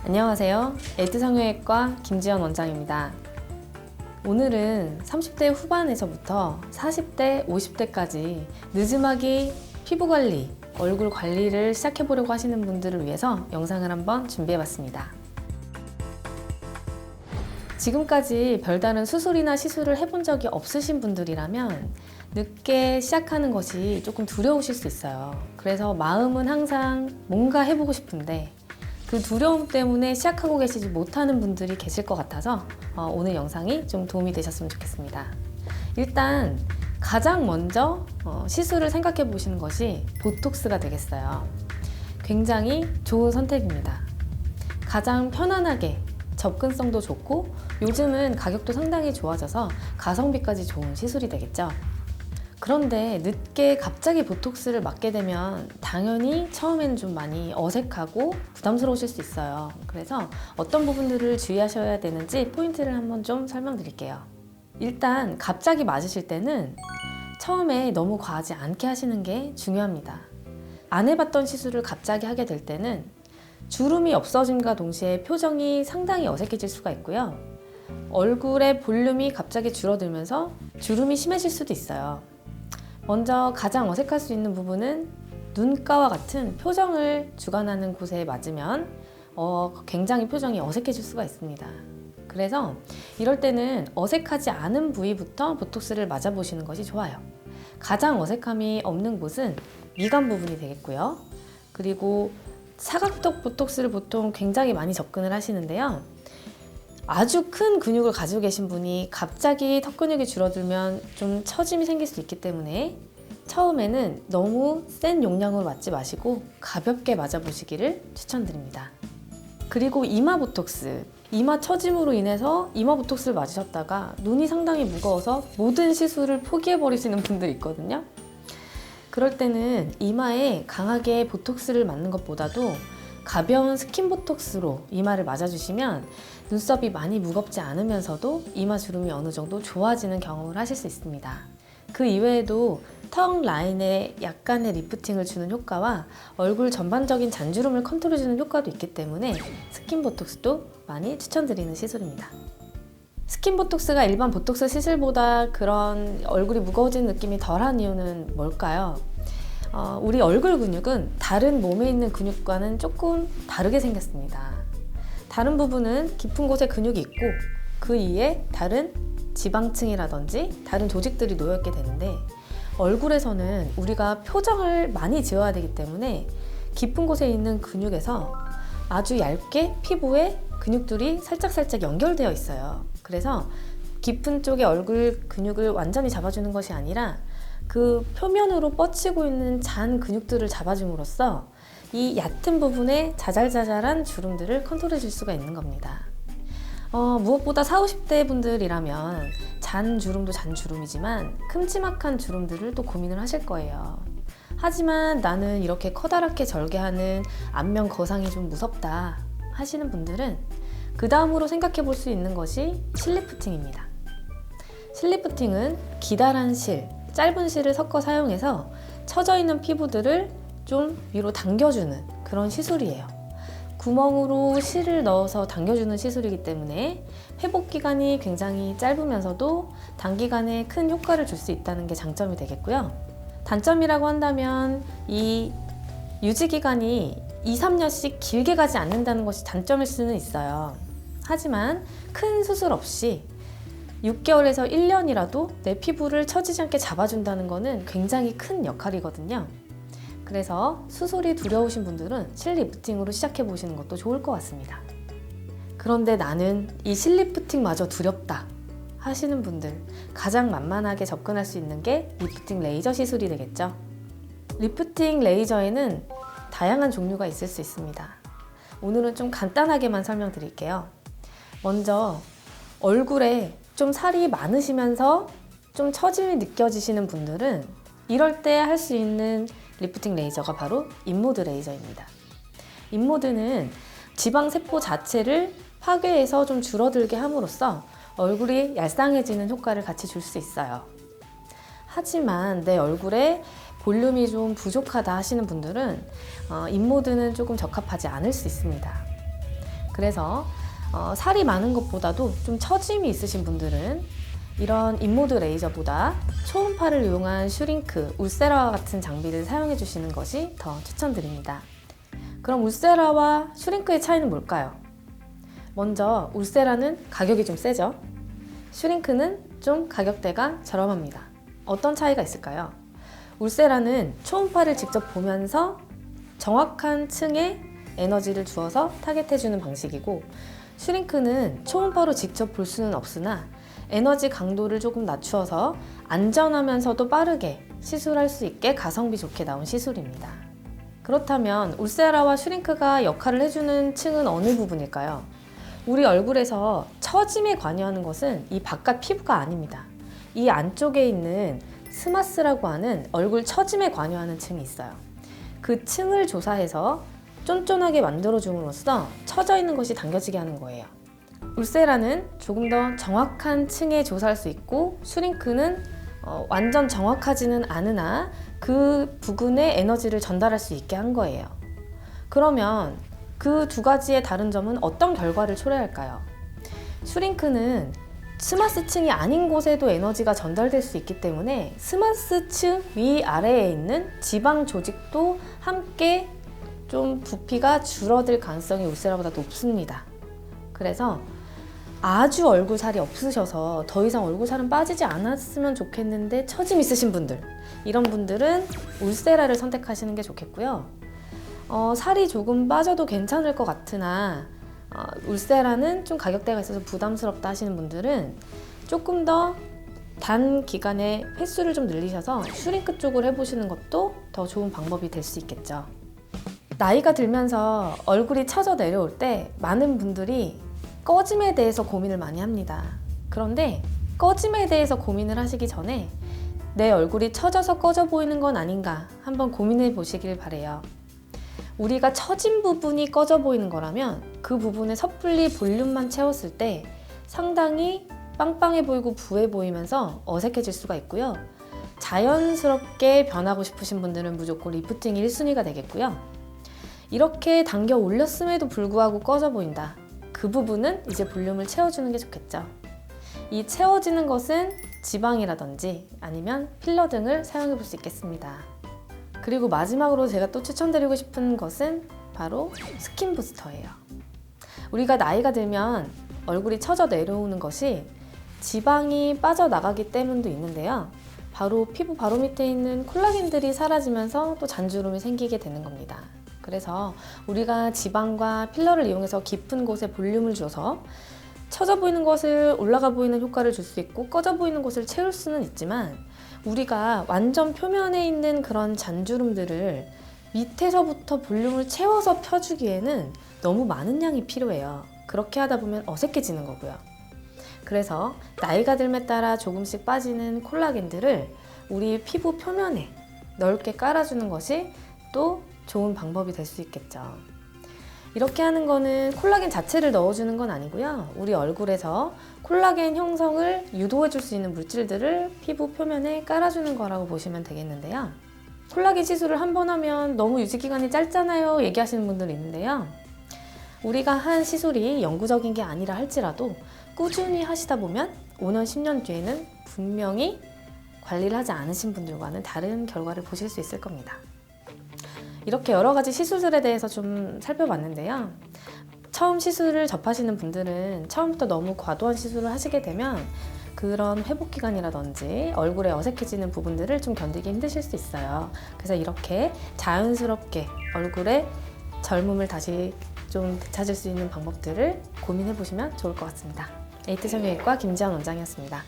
안녕하세요. 에드성형외과 김지연 원장입니다. 오늘은 30대 후반에서부터 40대, 50대까지 늦음하기 피부관리, 얼굴 관리를 시작해보려고 하시는 분들을 위해서 영상을 한번 준비해봤습니다. 지금까지 별다른 수술이나 시술을 해본 적이 없으신 분들이라면 늦게 시작하는 것이 조금 두려우실 수 있어요. 그래서 마음은 항상 뭔가 해보고 싶은데 그 두려움 때문에 시작하고 계시지 못하는 분들이 계실 것 같아서 오늘 영상이 좀 도움이 되셨으면 좋겠습니다. 일단 가장 먼저 시술을 생각해 보시는 것이 보톡스가 되겠어요. 굉장히 좋은 선택입니다. 가장 편안하게 접근성도 좋고 요즘은 가격도 상당히 좋아져서 가성비까지 좋은 시술이 되겠죠. 그런데 늦게 갑자기 보톡스를 맞게 되면 당연히 처음에는 좀 많이 어색하고 부담스러우실 수 있어요. 그래서 어떤 부분들을 주의하셔야 되는지 포인트를 한번 좀 설명드릴게요. 일단 갑자기 맞으실 때는 처음에 너무 과하지 않게 하시는 게 중요합니다. 안 해봤던 시술을 갑자기 하게 될 때는 주름이 없어짐과 동시에 표정이 상당히 어색해질 수가 있고요. 얼굴의 볼륨이 갑자기 줄어들면서 주름이 심해질 수도 있어요. 먼저 가장 어색할 수 있는 부분은 눈가와 같은 표정을 주관하는 곳에 맞으면 굉장히 표정이 어색해질 수가 있습니다. 그래서 이럴 때는 어색하지 않은 부위부터 보톡스를 맞아보시는 것이 좋아요. 가장 어색함이 없는 곳은 미간 부분이 되겠고요. 그리고 사각턱 보톡스를 보통 굉장히 많이 접근을 하시는데요. 아주 큰 근육을 가지고 계신 분이 갑자기 턱 근육이 줄어들면 좀 처짐이 생길 수 있기 때문에 처음에는 너무 센 용량으로 맞지 마시고 가볍게 맞아보시기를 추천드립니다. 그리고 이마 보톡스, 이마 처짐으로 인해서 이마 보톡스를 맞으셨다가 눈이 상당히 무거워서 모든 시술을 포기해버리시는 분들 있거든요. 그럴 때는 이마에 강하게 보톡스를 맞는 것보다도 가벼운 스킨 보톡스로 이마를 맞아주시면 눈썹이 많이 무겁지 않으면서도 이마 주름이 어느 정도 좋아지는 경험을 하실 수 있습니다. 그 이외에도 턱 라인에 약간의 리프팅을 주는 효과와 얼굴 전반적인 잔주름을 컨트롤해주는 효과도 있기 때문에 스킨 보톡스도 많이 추천드리는 시술입니다. 스킨 보톡스가 일반 보톡스 시술보다 그런 얼굴이 무거워지는 느낌이 덜한 이유는 뭘까요? 우리 얼굴 근육은 다른 몸에 있는 근육과는 조금 다르게 생겼습니다. 다른 부분은 깊은 곳에 근육이 있고 그 위에 다른 지방층이라든지 다른 조직들이 놓여있게 되는데 얼굴에서는 우리가 표정을 많이 지어야 되기 때문에 깊은 곳에 있는 근육에서 아주 얇게 피부에 근육들이 살짝살짝 연결되어 있어요. 그래서 깊은 쪽의 얼굴 근육을 완전히 잡아주는 것이 아니라 그 표면으로 뻗치고 있는 잔 근육들을 잡아줌으로써 이 얕은 부분에 자잘자잘한 주름들을 컨트롤해 줄 수가 있는 겁니다. 무엇보다 40, 50대 분들이라면 잔 주름도 잔 주름이지만 큼지막한 주름들을 또 고민을 하실 거예요. 하지만 나는 이렇게 커다랗게 절개하는 안면 거상이 좀 무섭다 하시는 분들은 그 다음으로 생각해 볼 수 있는 것이 실리프팅입니다. 실리프팅은 기다란 실, 짧은 실을 섞어 사용해서 처져 있는 피부들을 좀 위로 당겨주는 그런 시술이에요. 구멍으로 실을 넣어서 당겨주는 시술이기 때문에 회복 기간이 굉장히 짧으면서도 단기간에 큰 효과를 줄 수 있다는 게 장점이 되겠고요. 단점이라고 한다면 이 유지 기간이 2, 3년씩 길게 가지 않는다는 것이 단점일 수는 있어요. 하지만 큰 수술 없이 6개월에서 1년이라도 내 피부를 처지지 않게 잡아준다는 것은 굉장히 큰 역할이거든요. 그래서 수술이 두려우신 분들은 실리프팅으로 시작해 보시는 것도 좋을 것 같습니다. 그런데 나는 이 실리프팅마저 두렵다 하시는 분들, 가장 만만하게 접근할 수 있는 게 리프팅 레이저 시술이 되겠죠. 리프팅 레이저에는 다양한 종류가 있을 수 있습니다. 오늘은 좀 간단하게만 설명드릴게요. 먼저 얼굴에 좀 살이 많으시면서 좀 처짐이 느껴지시는 분들은 이럴 때 할 수 있는 리프팅 레이저가 바로 인모드 레이저입니다. 인모드는 지방세포 자체를 파괴해서 좀 줄어들게 함으로써 얼굴이 얄쌍해지는 효과를 같이 줄 수 있어요. 하지만 내 얼굴에 볼륨이 좀 부족하다 하시는 분들은 인모드는 조금 적합하지 않을 수 있습니다. 그래서 살이 많은 것보다도 좀 처짐이 있으신 분들은 이런 인모드 레이저보다 초음파를 이용한 슈링크, 울세라와 같은 장비를 사용해 주시는 것이 더 추천드립니다. 그럼 울세라와 슈링크의 차이는 뭘까요? 먼저 울세라는 가격이 좀 세죠? 슈링크는 좀 가격대가 저렴합니다. 어떤 차이가 있을까요? 울세라는 초음파를 직접 보면서 정확한 층에 에너지를 주어서 타겟해주는 방식이고, 슈링크는 초음파로 직접 볼 수는 없으나 에너지 강도를 조금 낮추어서 안전하면서도 빠르게 시술할 수 있게 가성비 좋게 나온 시술입니다. 그렇다면 울세라와 슈링크가 역할을 해주는 층은 어느 부분일까요? 우리 얼굴에서 처짐에 관여하는 것은 이 바깥 피부가 아닙니다. 이 안쪽에 있는 스마스라고 하는 얼굴 처짐에 관여하는 층이 있어요. 그 층을 조사해서 쫀쫀하게 만들어줌으로써 처져 있는 것이 당겨지게 하는 거예요. 울세라는 조금 더 정확한 층에 조사할 수 있고, 슈링크는 완전 정확하지는 않으나 그 부근에 에너지를 전달할 수 있게 한 거예요. 그러면 그 두 가지의 다른 점은 어떤 결과를 초래할까요? 슈링크는 스마스층이 아닌 곳에도 에너지가 전달될 수 있기 때문에 스마스층 위아래에 있는 지방 조직도 함께 좀 부피가 줄어들 가능성이 울세라보다 높습니다. 그래서 아주 얼굴살이 없으셔서 더 이상 얼굴살은 빠지지 않았으면 좋겠는데 처짐 있으신 분들, 이런 분들은 울세라를 선택하시는 게 좋겠고요. 살이 조금 빠져도 괜찮을 것 같으나 울세라는 좀 가격대가 있어서 부담스럽다 하시는 분들은 조금 더 단기간에 횟수를 좀 늘리셔서 슈링크 쪽을 해보시는 것도 더 좋은 방법이 될 수 있겠죠. 나이가 들면서 얼굴이 처져 내려올 때 많은 분들이 꺼짐에 대해서 고민을 많이 합니다. 그런데 꺼짐에 대해서 고민을 하시기 전에 내 얼굴이 처져서 꺼져 보이는 건 아닌가 한번 고민해 보시길 바래요. 우리가 처진 부분이 꺼져 보이는 거라면 그 부분에 섣불리 볼륨만 채웠을 때 상당히 빵빵해 보이고 부해 보이면서 어색해질 수가 있고요. 자연스럽게 변하고 싶으신 분들은 무조건 리프팅이 1순위가 되겠고요. 이렇게 당겨 올렸음에도 불구하고 꺼져 보인다. 그 부분은 이제 볼륨을 채워주는 게 좋겠죠. 이 채워지는 것은 지방이라든지 아니면 필러 등을 사용해 볼 수 있겠습니다. 그리고 마지막으로 제가 또 추천드리고 싶은 것은 바로 스킨 부스터예요. 우리가 나이가 들면 얼굴이 처져 내려오는 것이 지방이 빠져나가기 때문도 있는데요. 바로 피부 바로 밑에 있는 콜라겐들이 사라지면서 또 잔주름이 생기게 되는 겁니다. 그래서 우리가 지방과 필러를 이용해서 깊은 곳에 볼륨을 줘서 처져 보이는 것을 올라가 보이는 효과를 줄 수 있고 꺼져 보이는 곳을 채울 수는 있지만, 우리가 완전 표면에 있는 그런 잔주름들을 밑에서부터 볼륨을 채워서 펴주기에는 너무 많은 양이 필요해요. 그렇게 하다 보면 어색해지는 거고요. 그래서 나이가 들에 따라 조금씩 빠지는 콜라겐들을 우리 피부 표면에 넓게 깔아주는 것이 또 좋은 방법이 될 수 있겠죠. 이렇게 하는 거는 콜라겐 자체를 넣어주는 건 아니고요. 우리 얼굴에서 콜라겐 형성을 유도해 줄 수 있는 물질들을 피부 표면에 깔아주는 거라고 보시면 되겠는데요. 콜라겐 시술을 한 번 하면 너무 유지기간이 짧잖아요 얘기하시는 분들이 있는데요. 우리가 한 시술이 영구적인 게 아니라 할지라도 꾸준히 하시다 보면 5년, 10년 뒤에는 분명히 관리를 하지 않으신 분들과는 다른 결과를 보실 수 있을 겁니다. 이렇게 여러 가지 시술들에 대해서 좀 살펴봤는데요. 처음 시술을 접하시는 분들은 처음부터 너무 과도한 시술을 하시게 되면 그런 회복 기간이라든지 얼굴에 어색해지는 부분들을 좀 견디기 힘드실 수 있어요. 그래서 이렇게 자연스럽게 얼굴에 젊음을 다시 좀 되찾을 수 있는 방법들을 고민해 보시면 좋을 것 같습니다. 에이트 성형외과 김지연 원장이었습니다.